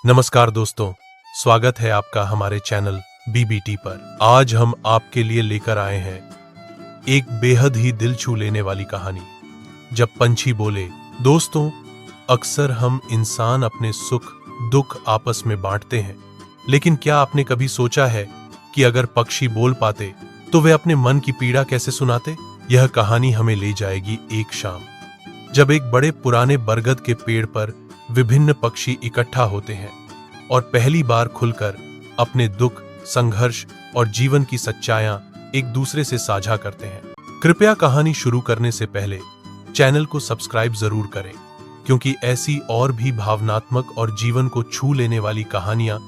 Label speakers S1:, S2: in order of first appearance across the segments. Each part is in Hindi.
S1: नमस्कार दोस्तों, स्वागत है आपका हमारे चैनल बीबीटी पर। आज हम आपके लिए लेकर आए हैं एक बेहद ही दिल छू लेने वाली कहानी, जब पंछी बोले। दोस्तों, अक्सर हम इंसान अपने सुख दुख आपस में बांटते हैं, लेकिन क्या आपने कभी सोचा है कि अगर पक्षी बोल पाते तो वे अपने मन की पीड़ा कैसे सुनाते? यह कहानी हमें ले जाएगी एक शाम, जब एक बड़े पुराने बरगद के पेड़ पर विभिन्न पक्षी इकट्ठा होते हैं और पहली बार खुलकर अपने दुख, संघर्ष और जीवन की सच्चाइयां एक दूसरे से साझा करते हैं। कृपया कहानी शुरू करने से पहले चैनल को सब्सक्राइब जरूर करें, क्योंकि ऐसी और भी भावनात्मक और जीवन को छू लेने वाली कहानियां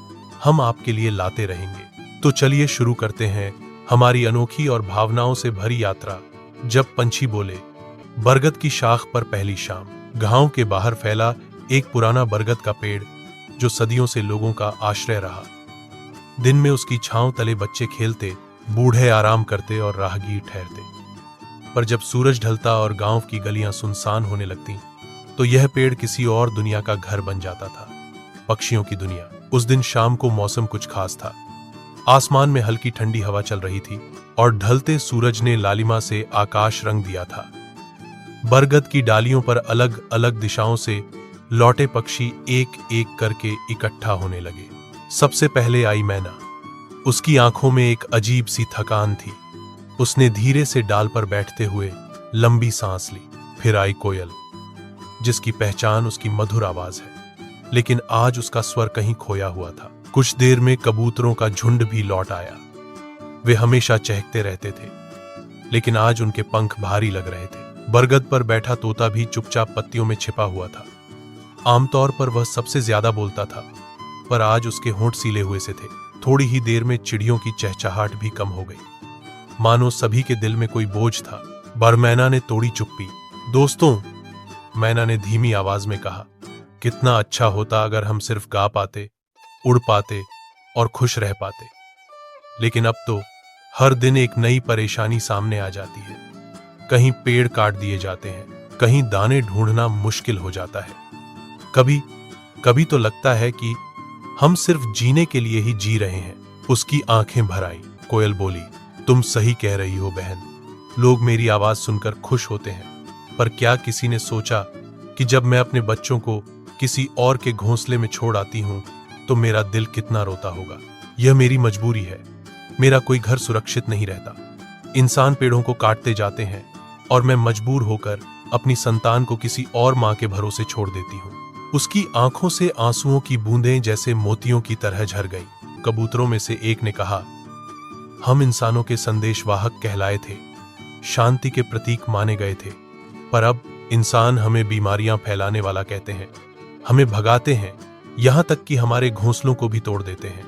S1: हम आपके लिए लाते रहेंगे। तो चलिए शुरू करते हैं हमारी अनोखी और भावनाओं से भरी यात्रा। जब पंछी बोले। बरगद की शाख पर पहली शाम। गांव के बाहर फैला एक पुराना बरगद का पेड़, जो सदियों से लोगों का आश्रय रहा। दिन में उसकी छांव तले बच्चे खेलते, बूढ़े आराम करते और राहगीर ठहरते। पर जब सूरज ढलता और गांव की गलियां सुनसान होने लगती, तो यह पेड़ किसी और दुनिया का घर बन जाता था, पक्षियों की दुनिया। उस दिन शाम को मौसम कुछ खास था। आसमान में हल्की ठंडी हवा चल रही थी और ढलते सूरज ने लालिमा से आकाश रंग दिया था। बरगद की डालियों पर अलग अलग दिशाओं से लौटे पक्षी एक एक करके इकट्ठा होने लगे। सबसे पहले आई मैना। उसकी आंखों में एक अजीब सी थकान थी। उसने धीरे से डाल पर बैठते हुए लंबी सांस ली। फिर आई कोयल, जिसकी पहचान उसकी मधुर आवाज है, लेकिन आज उसका स्वर कहीं खोया हुआ था। कुछ देर में कबूतरों का झुंड भी लौट आया। वे हमेशा चहकते रहते थे, लेकिन आज उनके पंख भारी लग रहे थे। बरगद पर बैठा तोता भी चुपचाप पत्तियों में छिपा हुआ था। आमतौर पर वह सबसे ज्यादा बोलता था, पर आज उसके होंठ सीले हुए से थे। थोड़ी ही देर में चिड़ियों की चहचहाट भी कम हो गई, मानो सभी के दिल में कोई बोझ था। बरमैना ने तोड़ी चुप्पी। दोस्तों, मैना ने धीमी आवाज में कहा, कितना अच्छा होता अगर हम सिर्फ गा पाते, उड़ पाते और खुश रह पाते। लेकिन अब तो हर दिन एक नई परेशानी सामने आ जाती है। कहीं पेड़ काट दिए जाते हैं, कहीं दाने ढूंढना मुश्किल हो जाता है। कभी कभी तो लगता है कि हम सिर्फ जीने के लिए ही जी रहे हैं। उसकी आंखें भर आई। कोयल बोली, तुम सही कह रही हो बहन। लोग मेरी आवाज सुनकर खुश होते हैं, पर क्या किसी ने सोचा कि जब मैं अपने बच्चों को किसी और के घोंसले में छोड़ आती हूं, तो मेरा दिल कितना रोता होगा। यह मेरी मजबूरी है। मेरा कोई घर सुरक्षित नहीं रहता। इंसान पेड़ों को काटते जाते हैं और मैं मजबूर होकर अपनी संतान को किसी और मां के भरोसे छोड़ देती हूँ। उसकी आंखों से आंसुओं की बूंदें जैसे मोतियों की तरह झर गईं। कबूतरों में से एक ने कहा, हम इंसानों के संदेशवाहक कहलाए थे, शांति के प्रतीक माने गए थे, पर अब इंसान हमें बीमारियां फैलाने वाला कहते हैं, हमें भगाते हैं, यहां तक कि हमारे घोंसलों को भी तोड़ देते हैं।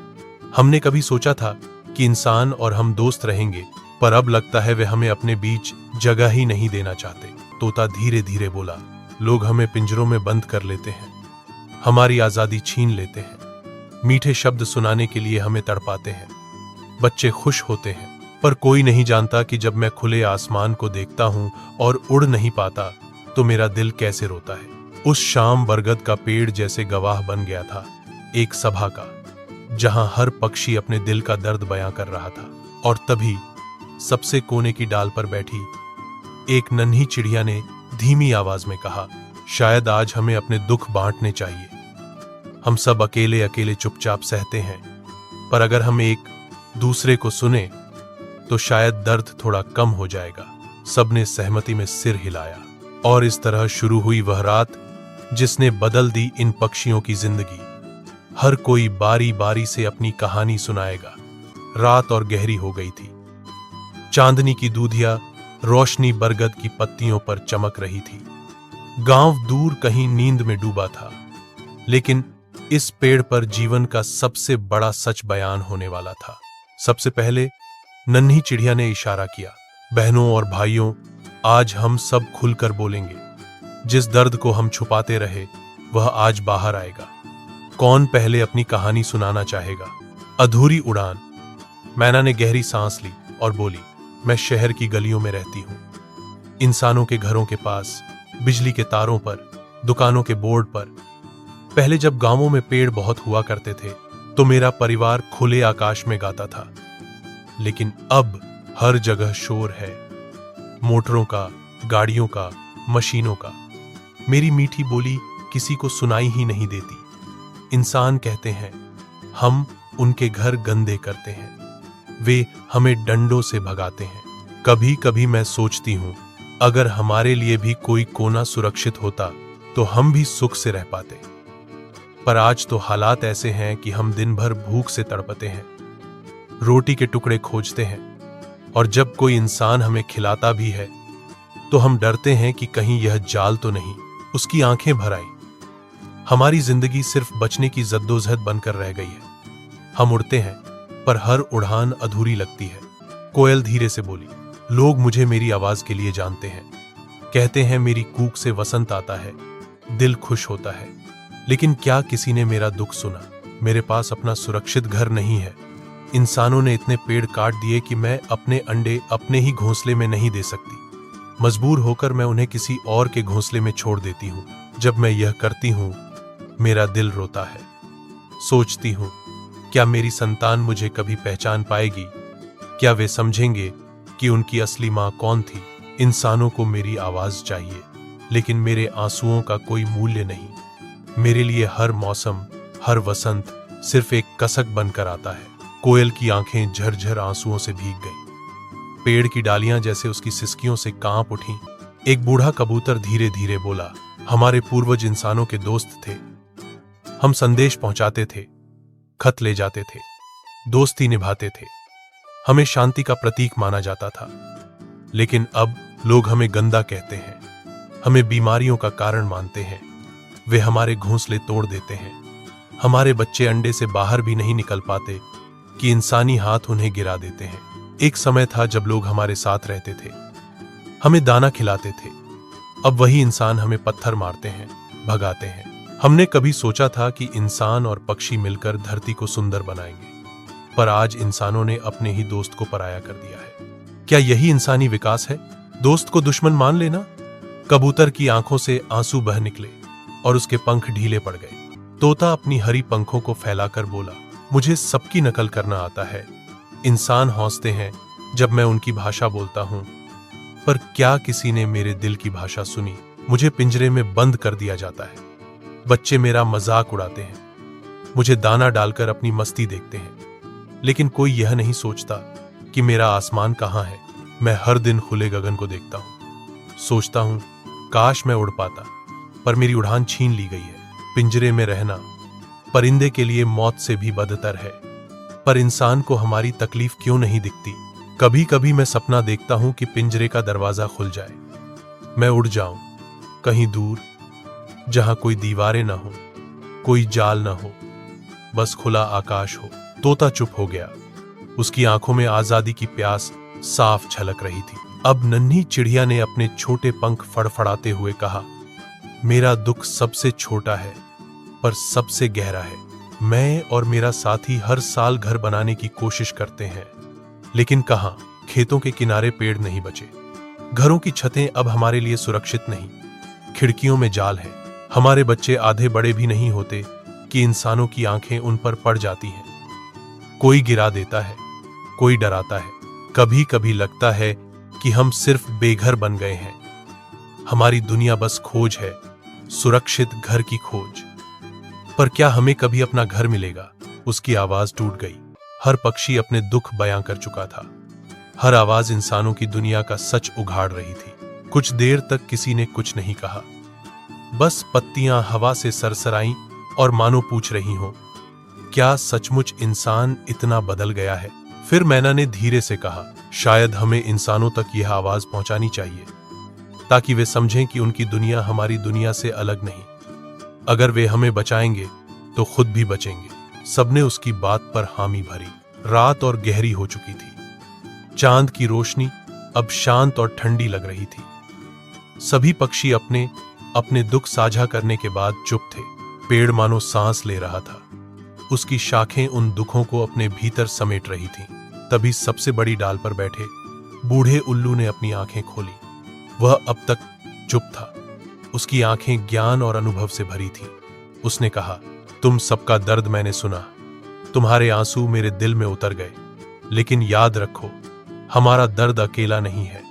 S1: हमने कभी सोचा था कि इंसान और हम दोस्त रहेंगे, पर अब लगता है वे हमें अपने बीच जगह ही नहीं देना चाहते। तोता धीरे धीरे बोला, लोग हमें पिंजरों में बंद कर लेते हैं, हमारी आजादी छीन लेते हैं, मीठे शब्द सुनाने के लिए हमें तड़पाते हैं। बच्चे खुश होते हैं, पर कोई नहीं जानता कि जब मैं खुले आसमान को देखता हूं और उड़ नहीं पाता, तो मेरा दिल कैसे रोता है। उस शाम बरगद का पेड़ जैसे गवाह बन गया था, एक सभा का, जहां हर पक्षी अपने दिल का दर्द बयां कर रहा था। और तभी सबसे कोने की डाल पर बैठी एक नन्ही चिड़िया ने धीमी आवाज में कहा, शायद आज हमें अपने दुख बांटने चाहिए। हम सब अकेले अकेले चुपचाप सहते हैं, पर अगर हम एक दूसरे को सुने तो शायद दर्द थोड़ा कम हो जाएगा। सबने सहमति में सिर हिलाया, और इस तरह शुरू हुई वह रात जिसने बदल दी इन पक्षियों की जिंदगी। हर कोई बारी बारी से अपनी कहानी सुनाएगा। रात और गहरी हो गई थी। चांदनी की दूधिया रोशनी बरगद की पत्तियों पर चमक रही थी। गांव दूर कहीं नींद में डूबा था, लेकिन इस पेड़ पर जीवन का सबसे बड़ा सच बयान होने वाला था। सबसे पहले नन्ही चिड़िया ने इशारा किया, बहनों और भाइयों, आज हम सब खुलकर बोलेंगे। जिस दर्द को हम छुपाते रहे, वह आज बाहर आएगा। कौन पहले अपनी कहानी सुनाना चाहेगा? अधूरी उड़ान। मैना ने गहरी सांस ली और बोली, मैं शहर की गलियों में रहती हूं, इंसानों के घरों के पास, बिजली के तारों पर, दुकानों के बोर्ड पर। पहले जब गांवों में पेड़ बहुत हुआ करते थे तो मेरा परिवार खुले आकाश में गाता था, लेकिन अब हर जगह शोर है, मोटरों का, गाड़ियों का, मशीनों का। मेरी मीठी बोली किसी को सुनाई ही नहीं देती। इंसान कहते हैं हम उनके घर गंदे करते हैं, वे हमें डंडों से भगाते हैं। कभी कभी मैं सोचती हूं, अगर हमारे लिए भी कोई कोना सुरक्षित होता तो हम भी सुख से रह पाते। पर आज तो हालात ऐसे हैं कि हम दिन भर भूख से तड़पते हैं, रोटी के टुकड़े खोजते हैं, और जब कोई इंसान हमें खिलाता भी है तो हम डरते हैं कि कहीं यह जाल तो नहीं उसकी आंखें भर आई। हमारी जिंदगी सिर्फ बचने की जद्दोजहद बनकर रह गई है। हम उड़ते हैं पर हर उड़ान अधूरी लगती है। कोयल धीरे से बोली, लोग मुझे मेरी आवाज के लिए जानते हैं, कहते हैं मेरी कूक से वसंत आता है, दिल खुश होता है। लेकिन क्या किसी ने मेरा दुख सुना? मेरे पास अपना सुरक्षित घर नहीं है। इंसानों ने इतने पेड़ काट दिए कि मैं अपने अंडे अपने ही घोंसले में नहीं दे सकती। मजबूर होकर मैं उन्हें किसी और के घोंसले में छोड़ देती हूँ। जब मैं यह करती हूँ मेरा दिल रोता है। सोचती हूँ क्या मेरी संतान मुझे कभी पहचान पाएगी? क्या वे समझेंगे कि उनकी असली माँ कौन थी? इंसानों को मेरी आवाज चाहिए, लेकिन मेरे आंसुओं का कोई मूल्य नहीं। मेरे लिए हर मौसम, हर वसंत सिर्फ एक कसक बनकर आता है। कोयल की आंखें झरझर आंसुओं से भीग गईं। पेड़ की डालियां जैसे उसकी सिसकियों से कांप उठीं। एक बूढ़ा कबूतर धीरे धीरे बोला, हमारे पूर्वज इंसानों के दोस्त थे। हम संदेश पहुंचाते थे, खत ले जाते थे, दोस्ती निभाते थे। हमें शांति का प्रतीक माना जाता था। लेकिन अब लोग हमें गंदा कहते हैं, हमें बीमारियों का कारण मानते हैं। वे हमारे घोंसले तोड़ देते हैं। हमारे बच्चे अंडे से बाहर भी नहीं निकल पाते कि इंसानी हाथ उन्हें गिरा देते हैं। एक समय था जब लोग हमारे साथ रहते थे, हमें दाना खिलाते थे। अब वही इंसान हमें पत्थर मारते हैं, भगाते हैं। हमने कभी सोचा था कि इंसान और पक्षी मिलकर धरती को सुंदर बनाएंगे, पर आज इंसानों ने अपने ही दोस्त को पराया कर दिया है। क्या यही इंसानी विकास है? दोस्त को दुश्मन मान लेना? कबूतर की आंखों से आंसू बह निकले और उसके पंख ढीले पड़ गए। तोता अपनी हरी पंखों को फैलाकर बोला, मुझे सबकी नकल करना आता है। इंसान हंसते हैं जब मैं उनकी भाषा बोलता हूं, पर क्या किसी ने मेरे दिल की भाषा सुनी? मुझे पिंजरे में बंद कर दिया जाता है। बच्चे मेरा मजाक उड़ाते हैं, मुझे दाना डालकर अपनी मस्ती देखते हैं, लेकिन कोई यह नहीं सोचता कि मेरा आसमान कहां है। मैं हर दिन खुले गगन को देखता हूं, सोचता हूं काश मैं उड़ पाता, पर मेरी उड़ान छीन ली गई है। पिंजरे में रहना परिंदे के लिए मौत से भी बदतर है, पर इंसान को हमारी तकलीफ क्यों नहीं दिखती? कभी कभी मैं सपना देखता हूं कि पिंजरे का दरवाजा खुल जाए, मैं उड़ जाऊं कहीं दूर, जहां कोई दीवारें ना हो, कोई जाल ना हो, बस खुला आकाश हो। तोता चुप हो गया, उसकी आंखों में आजादी की प्यास साफ झलक रही थी। अब नन्ही चिड़िया ने अपने छोटे पंख फड़फड़ाते हुए कहा, मेरा दुख सबसे छोटा है पर सबसे गहरा है। मैं और मेरा साथी हर साल घर बनाने की कोशिश करते हैं, लेकिन कहां? खेतों के किनारे पेड़ नहीं बचे, घरों की छतें अब हमारे लिए सुरक्षित नहीं, खिड़कियों में जाल है। हमारे बच्चे आधे बड़े भी नहीं होते कि इंसानों की आंखें उन पर पड़ जाती हैं। कोई गिरा देता है, कोई डराता है। कभी कभी लगता है कि हम सिर्फ बेघर बन गए हैं। हमारी दुनिया बस खोज है, सुरक्षित घर की खोज। पर क्या हमें कभी अपना घर मिलेगा? उसकी आवाज टूट गई। हर पक्षी अपने दुख बयां कर चुका था। हर आवाज इंसानों की दुनिया का सच उघाड़ रही थी। कुछ देर तक किसी ने कुछ नहीं कहा, बस पत्तियां हवा से सरसराईं और मानो पूछ रही हों, क्या सचमुच इंसान इतना बदल गया है? फिर मैना ने धीरे से कहा, शायद हमें इंसानों तक यह आवाज पहुंचानी चाहिए, ताकि वे समझें कि उनकी दुनिया हमारी दुनिया से अलग नहीं। अगर वे हमें बचाएंगे तो खुद भी बचेंगे। सबने उसकी बात पर हामी भरी। रात और गहरी हो चुकी थी। चांद की रोशनी अब शांत और ठंडी लग रही थी। सभी पक्षी अपने अपने दुख साझा करने के बाद चुप थे। पेड़ मानो सांस ले रहा था, उसकी शाखें उन दुखों को अपने भीतर समेट रही थीं। तभी सबसे बड़ी डाल पर बैठे बूढ़े उल्लू ने अपनी आंखें खोली। वह अब तक चुप था, उसकी आंखें ज्ञान और अनुभव से भरी थीं। उसने कहा, तुम सबका दर्द मैंने सुना, तुम्हारे आंसू मेरे दिल में उतर गए, लेकिन याद रखो, हमारा दर्द अकेला नहीं है।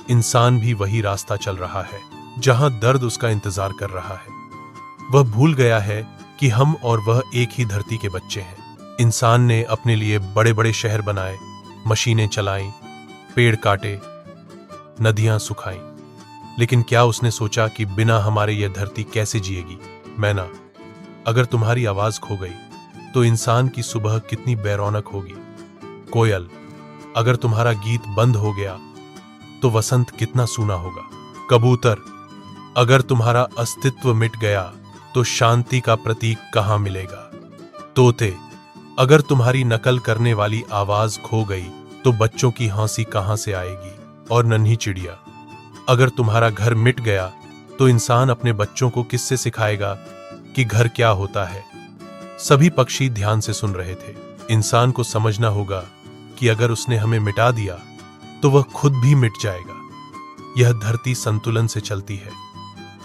S1: इंसान भी वही रास्ता चल रहा है जहां दर्द उसका इंतजार कर रहा है। वह भूल गया है कि हम और वह एक ही धरती के बच्चे हैं। इंसान ने अपने लिए बड़े बड़े शहर बनाए, मशीनें चलाईं, पेड़ काटे, नदियां सुखाईं, लेकिन क्या उसने सोचा कि बिना हमारे यह धरती कैसे जिएगी? मैना, अगर तुम्हारी आवाज खो गई तो इंसान की सुबह कितनी बेरौनक होगी। कोयल, अगर तुम्हारा गीत बंद हो गया तो वसंत कितना सूना होगा। कबूतर, अगर तुम्हारा अस्तित्व मिट गया तो शांति का प्रतीक कहां मिलेगा। तोते, अगर तुम्हारी नकल करने वाली आवाज खो गई तो बच्चों की हंसी कहां से आएगी। और नन्ही चिड़िया, अगर तुम्हारा घर मिट गया तो इंसान अपने बच्चों को किससे सिखाएगा कि घर क्या होता है। सभी पक्षी ध्यान से सुन रहे थे। इंसान को समझना होगा कि अगर उसने हमें मिटा दिया तो वह खुद भी मिट जाएगा। यह धरती संतुलन से चलती है,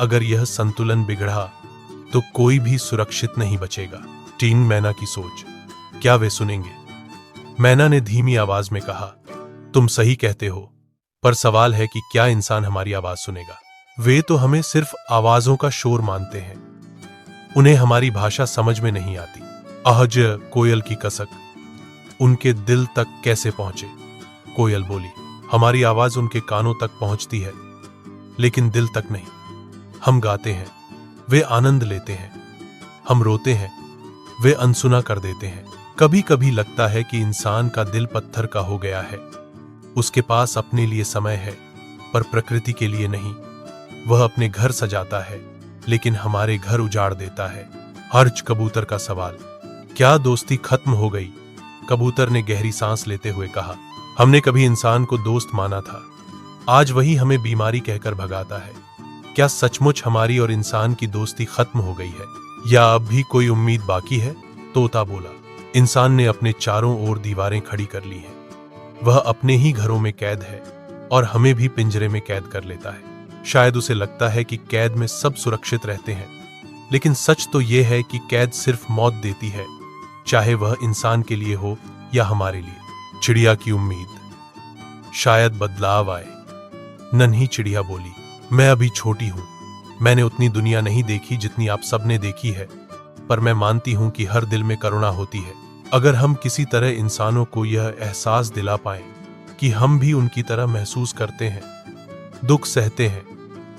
S1: अगर यह संतुलन बिगड़ा तो कोई भी सुरक्षित नहीं बचेगा। टीन मैना की सोच, क्या वे सुनेंगे? मैना ने धीमी आवाज में कहा, तुम सही कहते हो, पर सवाल है कि क्या इंसान हमारी आवाज सुनेगा? वे तो हमें सिर्फ आवाजों का शोर मानते हैं, उन्हें हमारी भाषा समझ में नहीं आती। आहज, कोयल की कसक, उनके दिल तक कैसे पहुंचे? कोयल बोली, हमारी आवाज उनके कानों तक पहुंचती है, लेकिन दिल तक नहीं। हम गाते हैं, वे आनंद लेते हैं, हम रोते हैं, वे अनसुना कर देते हैं। कभी कभी लगता है कि इंसान का दिल पत्थर का हो गया है। उसके पास अपने लिए समय है, पर प्रकृति के लिए नहीं। वह अपने घर सजाता है, लेकिन हमारे घर उजाड़ देता है। हर्ष कबूतर का सवाल, क्या दोस्ती खत्म हो गई? कबूतर ने गहरी सांस लेते हुए कहा, हमने कभी इंसान को दोस्त माना था, आज वही हमें बीमारी कहकर भगाता है। क्या सचमुच हमारी और इंसान की दोस्ती खत्म हो गई है, या अब भी कोई उम्मीद बाकी है? तोता बोला, इंसान ने अपने चारों ओर दीवारें खड़ी कर ली हैं। वह अपने ही घरों में कैद है और हमें भी पिंजरे में कैद कर लेता है। शायद उसे लगता है कि कैद में सब सुरक्षित रहते हैं, लेकिन सच तो यह है कि कैद सिर्फ मौत देती है, चाहे वह इंसान के लिए हो या हमारे लिए। चिड़िया की उम्मीद, शायद बदलाव आए। नन्ही चिड़िया बोली, मैं अभी छोटी हूं, मैंने उतनी दुनिया नहीं देखी जितनी आप सबने देखी है, पर मैं मानती हूं कि हर दिल में करुणा होती है। अगर हम किसी तरह इंसानों को यह एहसास दिला पाएं कि हम भी उनकी तरह महसूस करते हैं, दुख सहते हैं,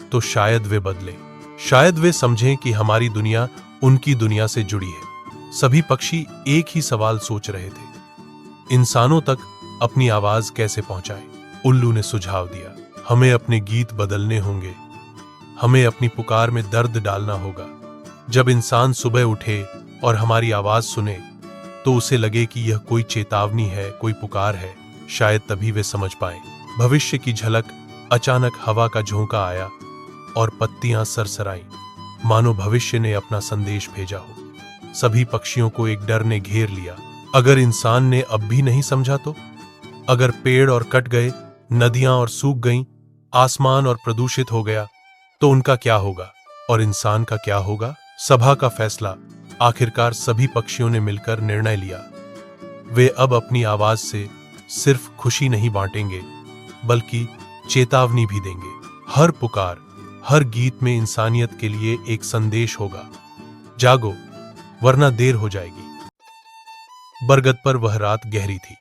S1: तो शायद वे बदलें। शायद वे समझें कि हमारी दुनिया उनकी दुनिया से जुड़ी है। सभी पक्षी एक ही सवाल सोच रहे थे, इंसानों तक अपनी आवाज कैसे पहुंचाएं? उल्लू ने सुझाव दिया, हमें अपने गीत बदलने होंगे, हमें अपनी पुकार में दर्द डालना होगा। जब इंसान सुबह उठे और हमारी आवाज सुने तो उसे लगे कि यह कोई चेतावनी है, कोई पुकार है, शायद तभी वे समझ पाएं। भविष्य की झलक, अचानक हवा का झोंका आया और पत्तियां सरसराईं, मानो भविष्य ने अपना संदेश भेजा हो। सभी पक्षियों को एक डर ने घेर लिया। अगर इंसान ने अब भी नहीं समझा तो? अगर पेड़ और कट गए, नदियां और सूख गईं, आसमान और प्रदूषित हो गया, तो उनका क्या होगा और इंसान का क्या होगा? सभा का फैसला, आखिरकार सभी पक्षियों ने मिलकर निर्णय लिया। वे अब अपनी आवाज से सिर्फ खुशी नहीं बांटेंगे, बल्कि चेतावनी भी देंगे। हर पुकार, हर गीत में इंसानियत के लिए एक संदेश होगा, जागो वरना देर हो जाएगी। बरगद पर वह रात गहरी थी,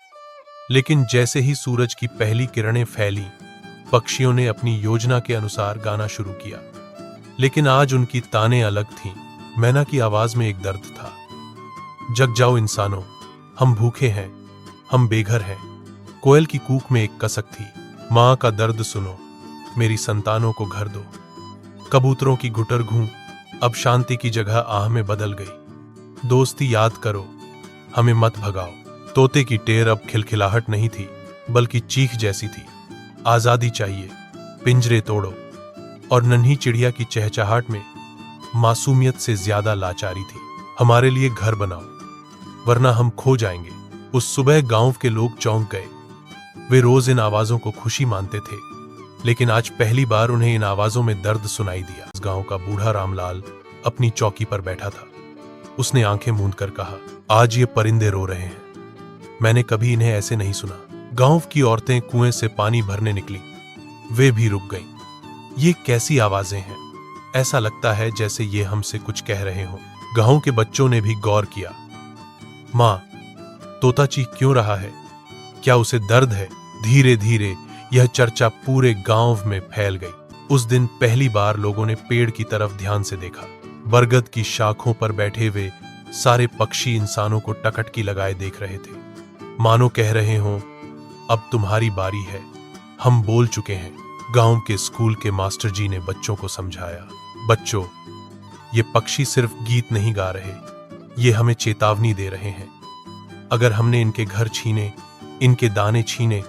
S1: लेकिन जैसे ही सूरज की पहली किरणें फैली, पक्षियों ने अपनी योजना के अनुसार गाना शुरू किया। लेकिन आज उनकी तानें अलग थीं। मैना की आवाज में एक दर्द था, जग जाओ इंसानों, हम भूखे हैं, हम बेघर हैं। कोयल की कूक में एक कसक थी, मां का दर्द सुनो, मेरी संतानों को घर दो। कबूतरों की गुटर घूं अब शांति की जगह आह में बदल गई। दोस्ती याद करो, हमें मत भगाओ। तोते की टेर अब खिलखिलाहट नहीं थी, बल्कि चीख जैसी थी, आजादी चाहिए, पिंजरे तोड़ो। और नन्ही चिड़िया की चहचहाट में मासूमियत से ज्यादा लाचारी थी, हमारे लिए घर बनाओ वरना हम खो जाएंगे। उस सुबह गांव के लोग चौंक गए। वे रोज इन आवाजों को खुशी मानते थे, लेकिन आज पहली बार उन्हें इन आवाजों में दर्द सुनाई दिया। गांव का बूढ़ा रामलाल अपनी चौकी पर बैठा था। उसने आंखें मूंद कर कहा, आज ये परिंदे रो रहे हैं। मैंने कभी इन्हें ऐसे नहीं सुना। गांव की औरतें कुएं से पानी भरने निकली, वे भी रुक गईं। ये कैसी आवाजें हैं? ऐसा लगता है जैसे ये हमसे कुछ कह रहे हों। गांव के बच्चों ने भी गौर किया। मां, तोता चीख क्यों रहा है? क्या उसे दर्द है? धीरे धीरे यह चर्चा पूरे गांव में फैल गई। उस दिन पहली बार लोगों ने पेड़ की तरफ ध्यान से देखा। बरगद की शाखों पर बैठे हुए सारे पक्षी इंसानों को टकटकी लगाए देख रहे थे, मानो कह रहे हों, अब तुम्हारी बारी है, हम बोल चुके हैं। गांव के स्कूल के मास्टर जी ने बच्चों को समझाया, बच्चों, ये पक्षी सिर्फ गीत नहीं गा रहे, ये हमें चेतावनी दे रहे हैं। अगर हमने इनके घर छीने, इनके दाने छीने,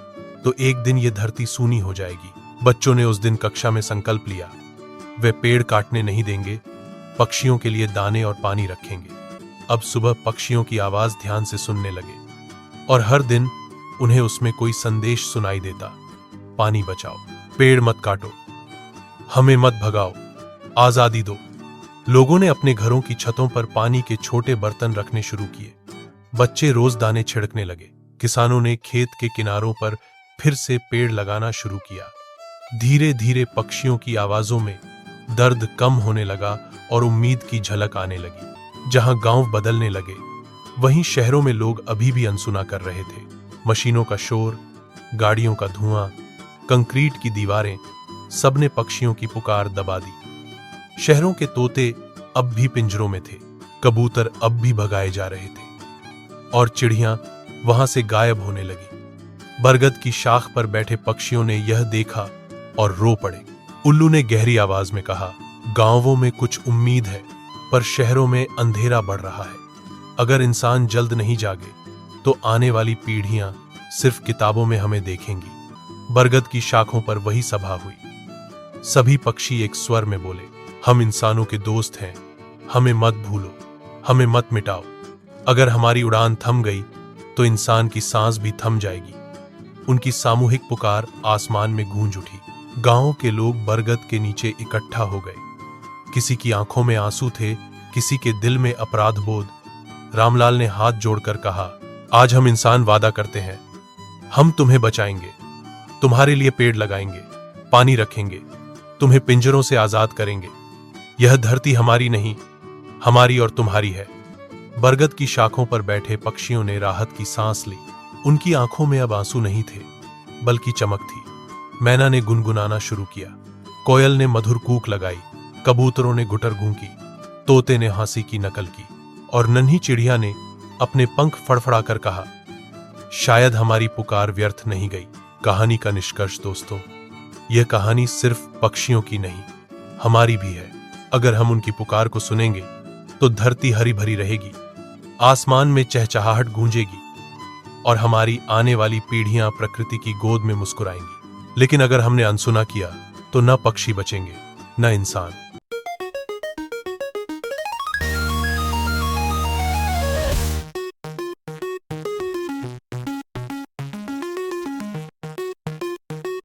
S1: तो एक दिन ये धरती सूनी हो जाएगी। बच्चों ने उस दिन कक्षा में संकल्प लिया, वे पेड़ काटने नहीं देंगे, पक्षियों के लिए दाने और पानी रखेंगे। अब सुबह पक्षियों की आवाज ध्यान से सुनने लगे और हर दिन उन्हें उसमें कोई संदेश सुनाई देता, पानी बचाओ, पेड़ मत काटो, हमें मत भगाओ, आजादी दो। लोगों ने अपने घरों की छतों पर पानी के छोटे बर्तन रखने शुरू किए। बच्चे रोज दाने छिड़कने लगे। किसानों ने खेत के किनारों पर फिर से पेड़ लगाना शुरू किया। धीरे धीरे पक्षियों की आवाजों में दर्द कम होने लगा और उम्मीद की झलक आने लगी। जहां गांव बदलने लगे, वहीं शहरों में लोग अभी भी अनसुना कर रहे थे। मशीनों का शोर, गाड़ियों का धुआं, कंक्रीट की दीवारें, सबने पक्षियों की पुकार दबा दी। शहरों के तोते अब भी पिंजरों में थे, कबूतर अब भी भगाए जा रहे थे और चिड़ियां वहां से गायब होने लगी। बरगद की शाख पर बैठे पक्षियों ने यह देखा और रो पड़े। उल्लू ने गहरी आवाज में कहा, गांवों में कुछ उम्मीद है, पर शहरों में अंधेरा बढ़ रहा है। अगर इंसान जल्द नहीं जागे तो आने वाली पीढ़ियां सिर्फ किताबों में हमें देखेंगी। बरगद की शाखों पर वही सभा हुई। सभी पक्षी एक स्वर में बोले, हम इंसानों के दोस्त हैं, हमें मत भूलो, हमें मत मिटाओ। अगर हमारी उड़ान थम गई तो इंसान की सांस भी थम जाएगी। उनकी सामूहिक पुकार आसमान में गूंज उठी। गांव के लोग बरगद के नीचे इकट्ठा हो गए। किसी की आंखों में आंसू थे, किसी के दिल में अपराध बोध। रामलाल ने हाथ जोड़कर कहा, आज हम इंसान वादा करते हैं, हम तुम्हें बचाएंगे, तुम्हारे लिए पेड़ लगाएंगे, पानी रखेंगे, तुम्हें पिंजरों से आजाद करेंगे। यह धरती हमारी नहीं, हमारी और तुम्हारी है। बरगद की शाखों पर बैठे पक्षियों ने राहत की सांस ली। उनकी आंखों में अब आंसू नहीं थे, बल्कि चमक थी। मैना ने गुनगुनाना शुरू किया, कोयल ने मधुर कूक लगाई, कबूतरों ने गुटर गूंकी, तोते ने हंसी की नकल की और नन्ही चिड़िया ने अपने पंख फड़फड़ाकर कहा, शायद हमारी पुकार व्यर्थ नहीं गई। कहानी का निष्कर्ष दोस्तों, यह कहानी सिर्फ पक्षियों की नहीं, हमारी भी है। अगर हम उनकी पुकार को सुनेंगे तो धरती हरी भरी रहेगी, आसमान में चहचहाहट गूंजेगी और हमारी आने वाली पीढ़ियां प्रकृति की गोद में मुस्कुराएंगी। लेकिन अगर हमने अनसुना किया तो न पक्षी बचेंगे, न इंसान।